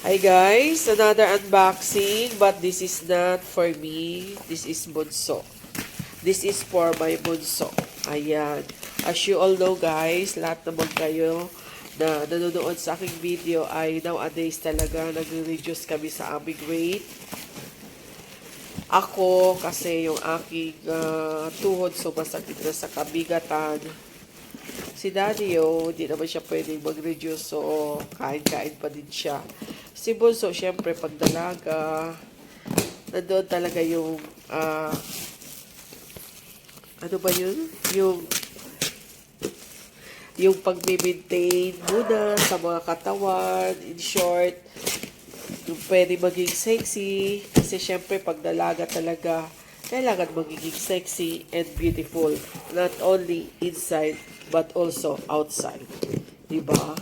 Hi guys, another unboxing, but this is not for me. This is bunso. This is for my bunso. Ayan. As you all know guys, lahat naman kayo na nanonood sa aking video ay nowadays talaga nagre-reduce kami sa aming weight. Ako, kasi yung aking tuhod sumasakit na sa kabigatan. Si Daddy, hindi naman siya pwedeng mag-reduce, so kain-kain pa din siya. Si Bunso, syempre, pag dalaga, nandoon talaga yung, ano ba yun? Yung pag-maintain muna sa mga katawan, in short, yung pwede maging sexy, kasi syempre, pag dalaga talaga, kailangan magiging sexy and beautiful. Not only inside, but also outside. Diba?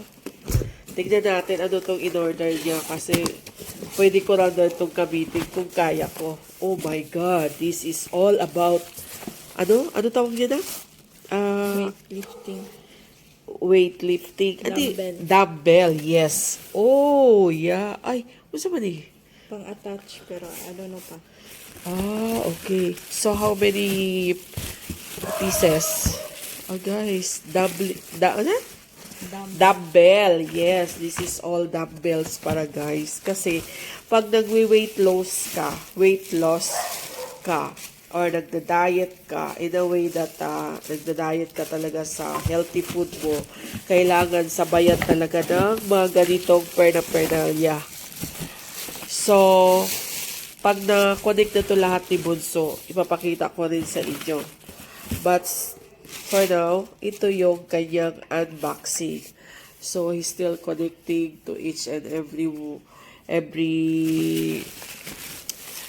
Tignan natin ano itong in-order niya kasi pwede ko lang na itong gamitin kung kaya ko. Oh my God! This is all about ano? Ano tawag niya na? Weightlifting. Weightlifting. Dumbbell. Dumbbell, yes. Oh, yeah. Ay, ano ba ni? Pang-attach pero I don't know pa. Okay. So, how many pieces? Oh, guys. Dumbbell. Yes, this is all dumbbells para guys. Kasi, pag weight loss ka, or nagda-diet ka, in a way that nagda-diet ka talaga sa healthy food mo, kailangan sabayan talaga ng mga ganitong paraphernalia. So, pag na-connect na to lahat ni Bunso, ipapakita ko rin sa inyo. But, for now, ito yung kanyang unboxing. So, he's still connecting to each and every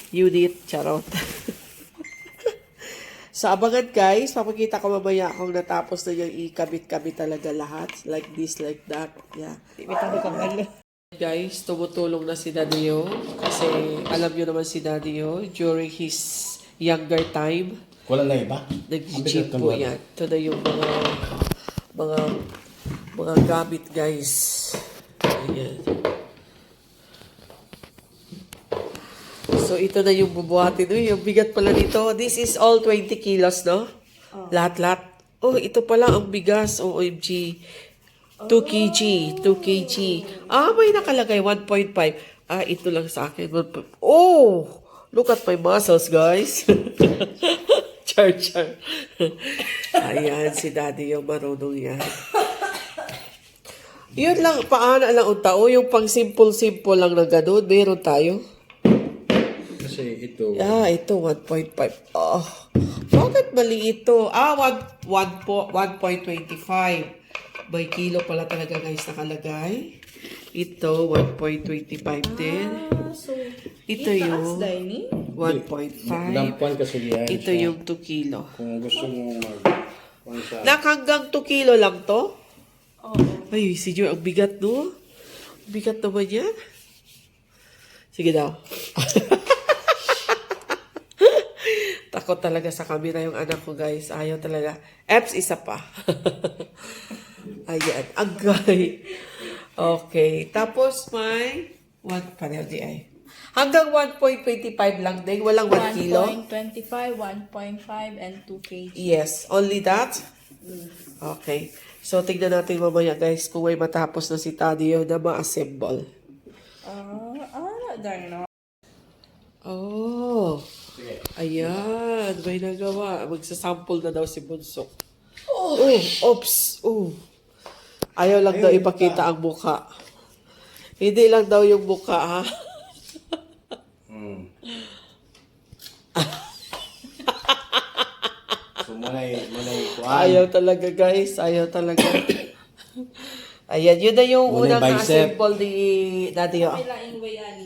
unit. Charot. So, abangan guys. Papakita ko mamaya kung natapos na yung ikabit-kabit talaga lahat. Like this, like that. Yeah. Guys, tumutulong na si Daddy-o. Kasi alam nyo naman si Daddy-o during his younger time. Wala na iba? Nag-gym po yan. Ito na yung mga gamit guys. Ayan. So, ito na yung bubuhatin. Yung bigat pala nito. This is all 20 kilos, no? Lahat-lahat. Oh, ito pala ang bigas. OMG. 2 kg. 2 kg. May nakalagay. 1.5. Ito lang sa akin. 1.5. Oh! Look at my muscles, guys. Char. Ayan, si Daddy yung marunong yan. Yun lang, paano lang tao, yung pang simple lang na ganun, meron tayo. Kasi ito... Ito, 1.5. Bakit mali ito? 1.25. By kilo pala talaga guys nakalagay. Ito, 1.25 din. So, Ito yung 1.5. Dampuan kasi yan. Ito yung 2 kilo. Kung gusto mo Hanggang 2 kilo lang to? Oo. Ay, si Joy, ang bigat no? Bigat naman yan. Sige daw. Takot talaga sa camera yung anak ko guys. Ayaw talaga. Eps, isa pa. Ayan. Agay. Okay. Tapos may pareho di ay. Hanggang 1.25 lang din. Walang 1 kilo. 1.25, 1.5, and 2 kg. Yes. Only that? Okay. So, tignan natin mamaya guys kung may matapos na si Tadio na ma-assemble. Darn no. Oh. Ayan. May nagawa. Magsasample na daw si Bunso. Oops. Ayaw lang daw ipakita ang muka. Hindi lang daw yung muka, ha? So, munay Ayaw talaga, guys. Ayaw talaga. Ayan, yun na yung Muna unang bicep. na-assemble ni Daddy. Kailangan ba yan?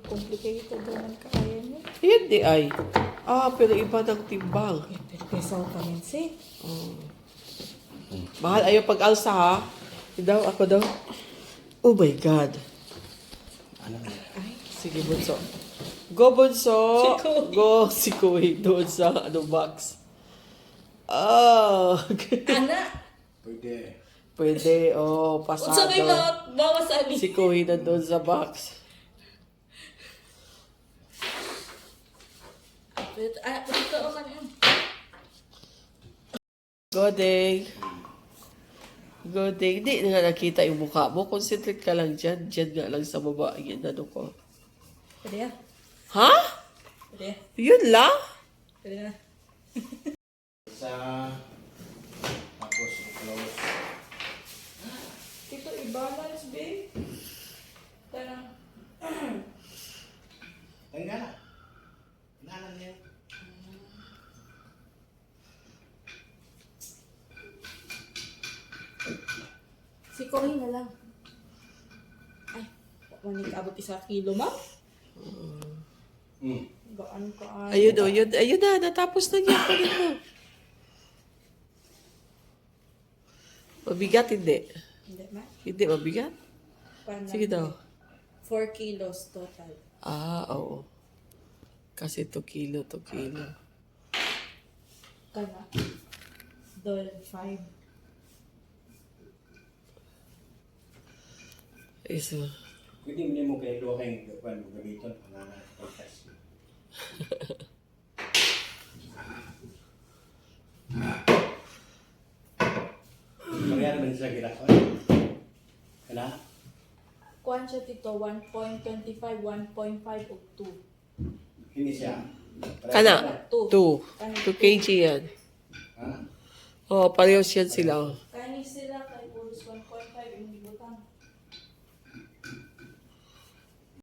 Complicated naman kaya niya. Hindi ay. Pero iba ng timbang. Peso ka rin si. Mahal, ayaw pag-alsa, ha? Daw, ako daw. Oh my God. Sige, Bunso. Go, Bunso. Go, si Kuy. Doon sa box. Ana! Pwede. Pwede, pasado. Sabi mo, Bawas ali. Si Kohi na doon sa box. Ito o kanina. Godeng. Godeng. Hindi na nga nakita yung mukha mo. Concentrate ka lang dyan. Dyan nga lang sa baba. Yung ano ko. Pwede ya. Ha? Pwede ya. Yun lang? Pwede na. Isa. Tapos close. Ito i-balance, babe. Tarang. Tanggal. Nalan niya. Si Cory na lang. Ay, manik abot 1 kilo, ma'am. Gaan ka ay. Ayun o. Ayun na. Natapos na niya. Palit mo. Mabigat, hindi. Hindi, ma'am. Hindi, mabigat. Parang Sige daw. 4 kilos total. Oo. Kasi 2 kilo. Kana. Dol 5. Isa. Pwede mo kayo doon kayong gamiton. Pangalan. Pagkas. Kaya naman sila ginagawa. Kala? Quantity to 1.25, 1.5 ug 2. Hindi siya. Kana? 2. 2 kg yan. Ha? Oo, parehos yan sila.